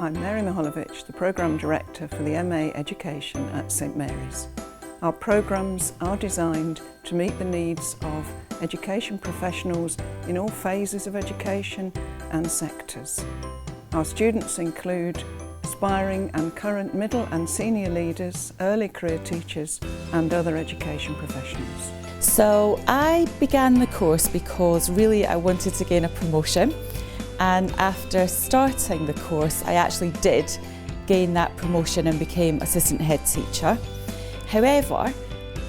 I'm Mary Miholovich, the Programme Director for the MA Education at St Mary's. Our programmes are designed to meet the needs of education professionals in all phases of education and sectors. Our students include aspiring and current middle and senior leaders, early career teachers and other education professionals. So I began the course because really I wanted to gain a promotion, and after starting the course I actually did gain that promotion and became assistant head teacher. However,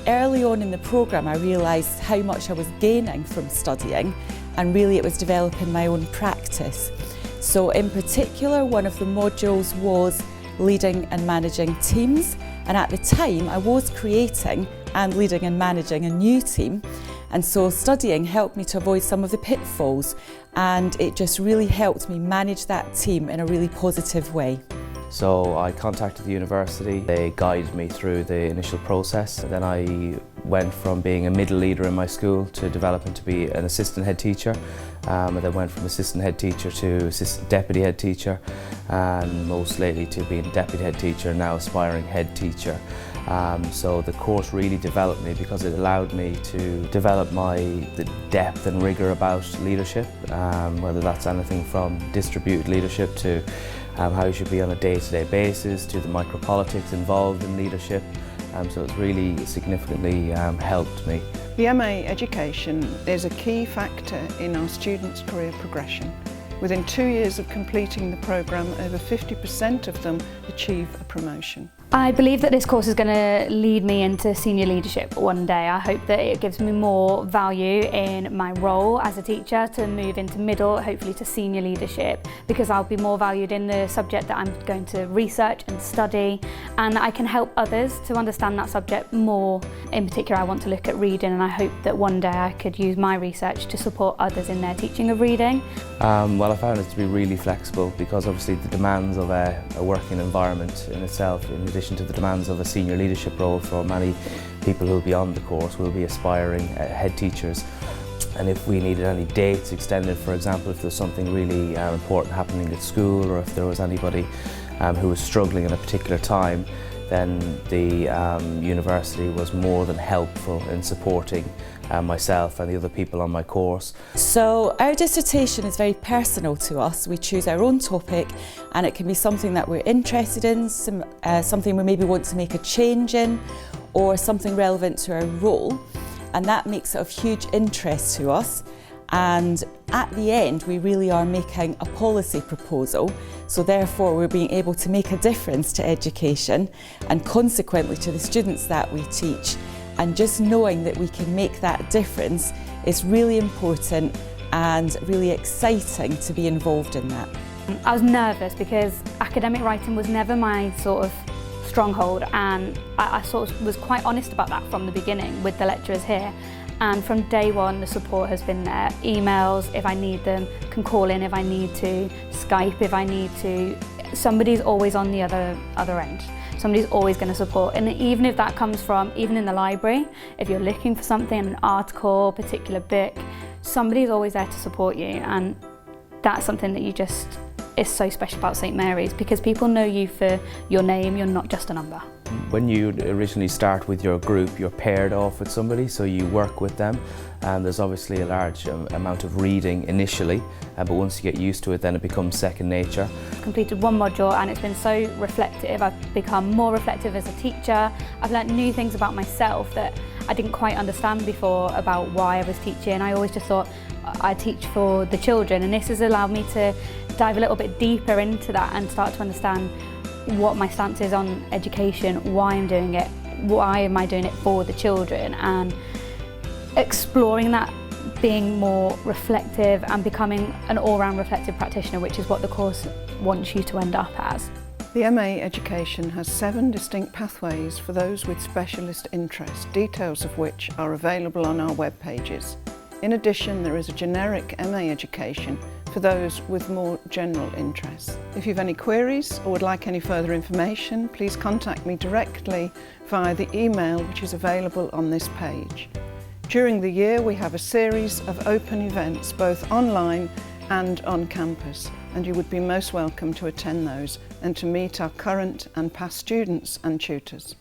early on in the programme I realised how much I was gaining from studying, and really it was developing my own practice. So in particular, one of the modules was leading and managing teams, and at the time I was creating and leading and managing a new team, and so studying helped me to avoid some of the pitfalls, and it just really helped me manage that team in a really positive way. So I contacted the university, they guided me through the initial process. Then I went from being a middle leader in my school to developing to be an assistant head teacher, and then went from assistant head teacher to assistant deputy head teacher, and most lately to being deputy head teacher and now aspiring head teacher. So the course really developed me because it allowed me to develop the depth and rigour about leadership, whether that's anything from distributed leadership to how you should be on a day-to-day basis, to the micropolitics involved in leadership. So it's really significantly helped me. The MA Education is a key factor in our students' career progression. Within 2 years of completing the programme, over 50% of them achieve a promotion. I believe that this course is going to lead me into senior leadership one day. I hope that it gives me more value in my role as a teacher to move into middle, hopefully to senior leadership, because I'll be more valued in the subject that I'm going to research and study, and I can help others to understand that subject more. In particular, I want to look at reading, and I hope that one day I could use my research to support others in their teaching of reading. Well, I found it to be really flexible because obviously the demands of a working environment in itself, in addition to the demands of a senior leadership role for many people who will be on the course, will be aspiring head teachers. And if we needed any dates extended, for example, if there was something really important happening at school, or if there was anybody who was struggling at a particular time, then the university was more than helpful in supporting myself and the other people on my course. So our dissertation is very personal to us. We choose our own topic, and it can be something that we're interested in, something we maybe want to make a change in, or something relevant to our role, and that makes it of huge interest to us. And at the end we really are making a policy proposal, so therefore we're being able to make a difference to education and consequently to the students that we teach. And just knowing that we can make that difference is really important and really exciting to be involved in that. I was nervous because academic writing was never my sort of stronghold, and I sort of was quite honest about that from the beginning with the lecturers here. And from day one the support has been there. Emails if I need them, can call in if I need to, Skype if I need to. Somebody's always on the other end. Somebody's always going to support, and even if that comes from, even in the library, if you're looking for something, an article, a particular book, somebody's always there to support you, and that's something that is so special about St Mary's, because people know you for your name, you're not just a number. When you originally start with your group, you're paired off with somebody, so you work with them, and there's obviously a large amount of reading initially, but once you get used to it then it becomes second nature. I've completed one module and it's been so reflective. I've become more reflective as a teacher. I've learnt new things about myself that I didn't quite understand before about why I was teaching. I always just thought I teach for the children, and this has allowed me to dive a little bit deeper into that and start to understand what my stance is on education, why I'm doing it, why am I doing it for the children, and exploring that, being more reflective and becoming an all-round reflective practitioner, which is what the course wants you to end up as. The MA Education has 7 distinct pathways for those with specialist interests, details of which are available on our web pages. In addition, there is a generic MA Education for those with more general interests. If you've any queries or would like any further information, please contact me directly via the email which is available on this page. During the year we have a series of open events both online and on campus. and you would be most welcome to attend those and to meet our current and past students and tutors.